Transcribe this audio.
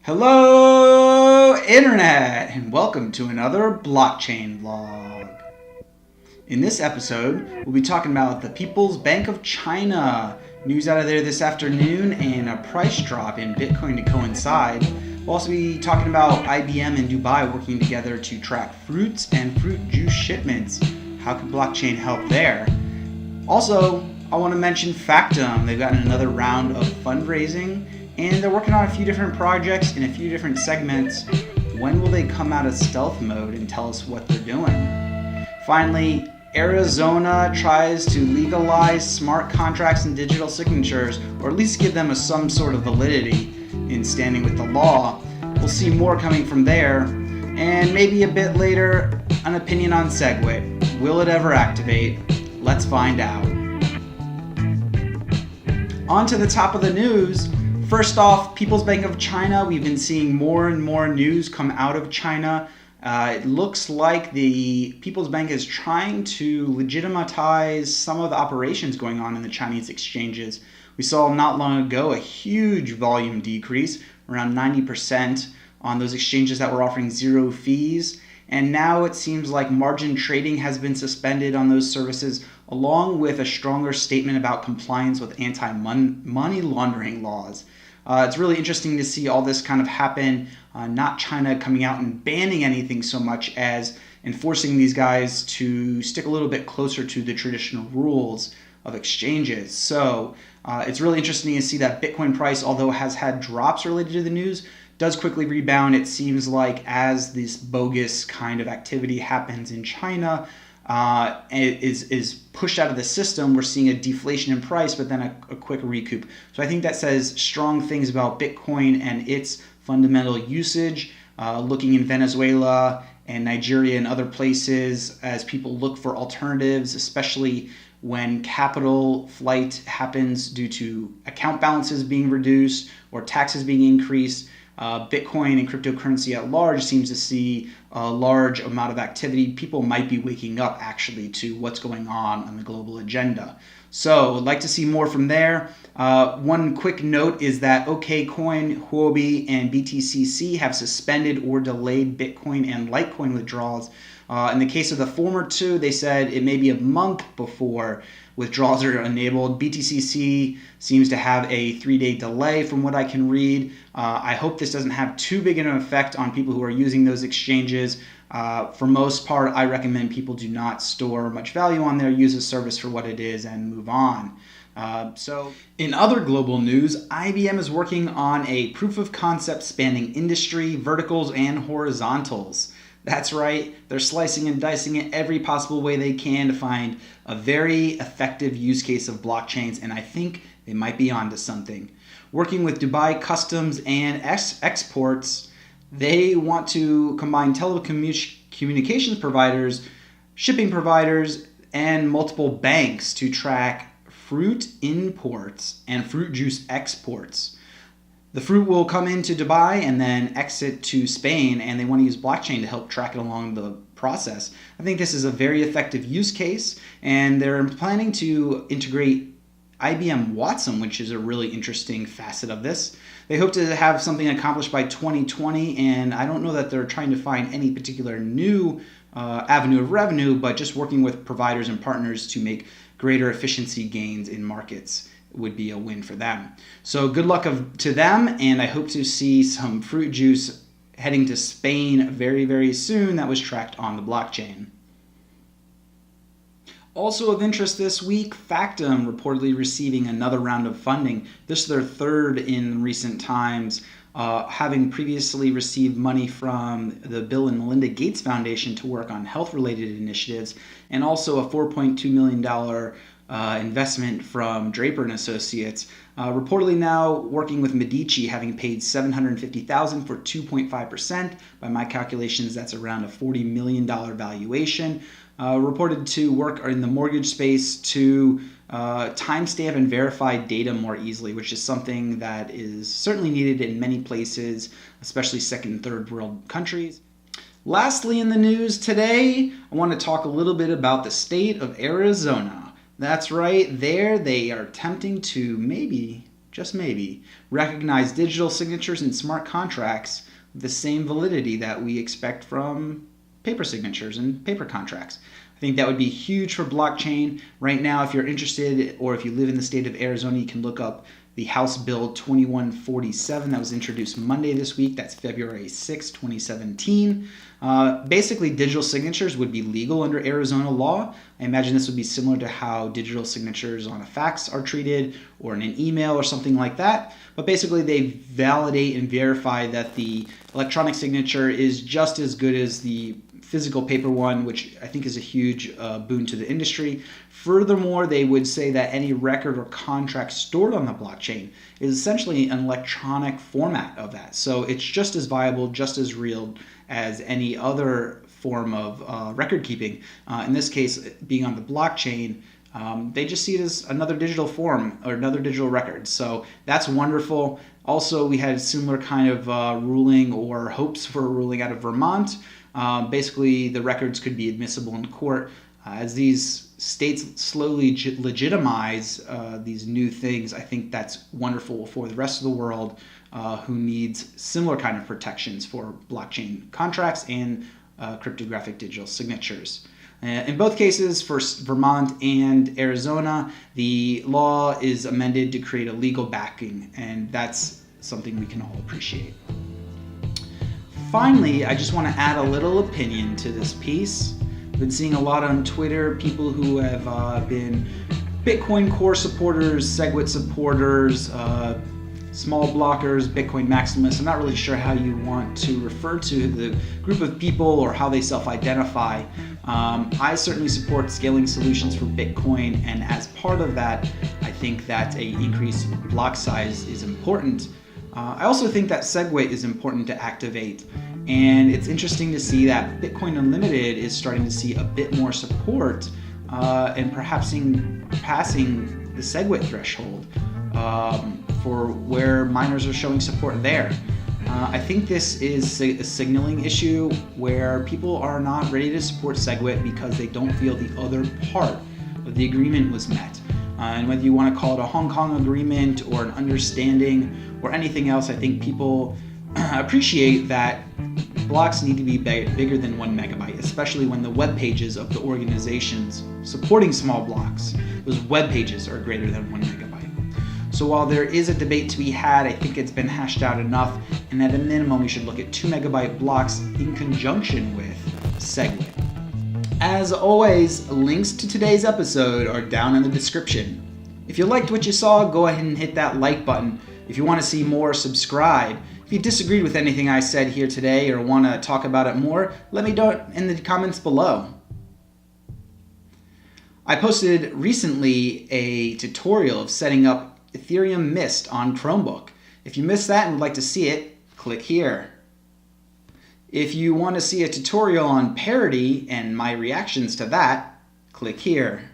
Hello, Internet, and welcome to another blockchain vlog. In this episode, we'll be talking about the People's Bank of China, news out of there this afternoon, and a price drop in Bitcoin to coincide. We'll also be talking about IBM and Dubai working together to track fruits and fruit juice shipments. How can blockchain help there? Also, I want to mention Factom. They've gotten another round of fundraising, and they're working on a few different projects in a few different segments. When will they come out of stealth mode and tell us what they're doing? Finally, Arizona tries to legalize smart contracts and digital signatures, or at least give them some sort of validity in standing with the law. We'll see more coming from there. And maybe a bit later, an opinion on SegWit. Will it ever activate? Let's find out. On to the top of the news. First off, People's Bank of China. We've been seeing more and more news come out of China. It looks like the People's Bank is trying to legitimize some of the operations going on in the Chinese exchanges. We saw not long ago a huge volume decrease, around 90%, on those exchanges that were offering zero fees. And now it seems like margin trading has been suspended on those services, along with a stronger statement about compliance with anti-money laundering laws. It's really interesting to see all this kind of happen, not China coming out and banning anything so much as enforcing these guys to stick a little bit closer to the traditional rules of exchanges. So it's really interesting to see that Bitcoin price, although has had drops related to the news, does quickly rebound. It seems like as this bogus kind of activity happens in China, it is pushed out of the system, we're seeing a deflation in price, but then a quick recoup. So I think that says strong things about Bitcoin and its fundamental usage. Looking in Venezuela and Nigeria and other places as people look for alternatives, especially when capital flight happens due to account balances being reduced or taxes being increased. Bitcoin and cryptocurrency at large seems to see a large amount of activity. People might be waking up actually to what's going on the global agenda. So I'd like to see more from there. One quick note is that OKCoin, Huobi, and BTCC have suspended or delayed Bitcoin and Litecoin withdrawals. In the case of the former two, they said it may be a month before withdrawals are enabled. BTCC seems to have a 3-day delay from what I can read. I hope this doesn't have too big an effect on people who are using those exchanges. For most part, I recommend people do not store much value on there, use the service for what it is, and move on. So in other global news, IBM is working on a proof of concept spanning industry, verticals, and horizontals. That's right, they're slicing and dicing it every possible way they can to find a very effective use case of blockchains, and I think they might be onto something. Working with Dubai Customs and Exports, they want to combine telecommunications providers, shipping providers, and multiple banks to track fruit imports and fruit juice exports. The fruit will come into Dubai and then exit to Spain, and they want to use blockchain to help track it along the process. I think this is a very effective use case, and they're planning to integrate IBM Watson, which is a really interesting facet of this. They hope to have something accomplished by 2020, and I don't know that they're trying to find any particular new avenue of revenue, but just working with providers and partners to make greater efficiency gains in markets would be a win for them. So good luck to them, and I hope to see some fruit juice heading to Spain very, very soon that was tracked on the blockchain. Also of interest this week, Factom reportedly receiving another round of funding. This is their third in recent times, having previously received money from the Bill and Melinda Gates Foundation to work on health-related initiatives, and also a $4.2 million investment from Draper and Associates. Reportedly now working with Medici, having paid $750,000 for 2.5%. By my calculations, that's around a $40 million valuation. Reported to work in the mortgage space to timestamp and verify data more easily, which is something that is certainly needed in many places, especially second and third world countries. Lastly in the news today, I want to talk a little bit about the state of Arizona. That's right, there they are attempting to maybe just maybe, recognize digital signatures and smart contracts with the same validity that we expect from paper signatures and paper contracts. I think that would be huge for blockchain. Right now, if you're interested, or if you live in the state of Arizona, you can look up the House Bill 2147 that was introduced Monday this week. That's February 6, 2017. Basically, digital signatures would be legal under Arizona law. I imagine this would be similar to how digital signatures on a fax are treated, or in an email or something like that. But basically, they validate and verify that the electronic signature is just as good as the physical paper one, which I think is a huge boon to the industry. Furthermore, they would say that any record or contract stored on the blockchain is essentially an electronic format of that. So it's just as viable, just as real as any other form of record keeping. In this case, being on the blockchain, they just see it as another digital form or another digital record. So that's wonderful. Also, we had a similar kind of ruling, or hopes for a ruling, out of Vermont. Basically, the records could be admissible in court. As these states slowly legitimize these new things, I think that's wonderful for the rest of the world who needs similar kind of protections for blockchain contracts and cryptographic digital signatures. In both cases, for Vermont and Arizona, the law is amended to create a legal backing, and that's something we can all appreciate. Finally, I just want to add a little opinion to this piece. I've been seeing a lot on Twitter, people who have been Bitcoin Core supporters, SegWit supporters, small blockers, Bitcoin maximalists. I'm not really sure how you want to refer to the group of people or how they self-identify. I certainly support scaling solutions for Bitcoin, and as part of that, I think that an increased block size is important. I also think that SegWit is important to activate, and it's interesting to see that Bitcoin Unlimited is starting to see a bit more support and perhaps passing the SegWit threshold for where miners are showing support there. I think this is a signaling issue where people are not ready to support SegWit because they don't feel the other part of the agreement was met. And whether you want to call it a Hong Kong agreement or an understanding or anything else, I think people appreciate that blocks need to be bigger than 1 megabyte, especially when the web pages of the organizations supporting small blocks, those web pages are greater than 1 megabyte. So while there is a debate to be had, I think it's been hashed out enough, and at a minimum we should look at 2 megabyte blocks in conjunction with SegWit. As always, links to today's episode are down in the description. If you liked what you saw, go ahead and hit that like button. If you want to see more, subscribe. If you disagreed with anything I said here today or want to talk about it more, let me know in the comments below. I posted recently a tutorial of setting up Ethereum Mist on Chromebook. If you missed that and would like to see it, click here. If you want to see a tutorial on parity and my reactions to that, click here.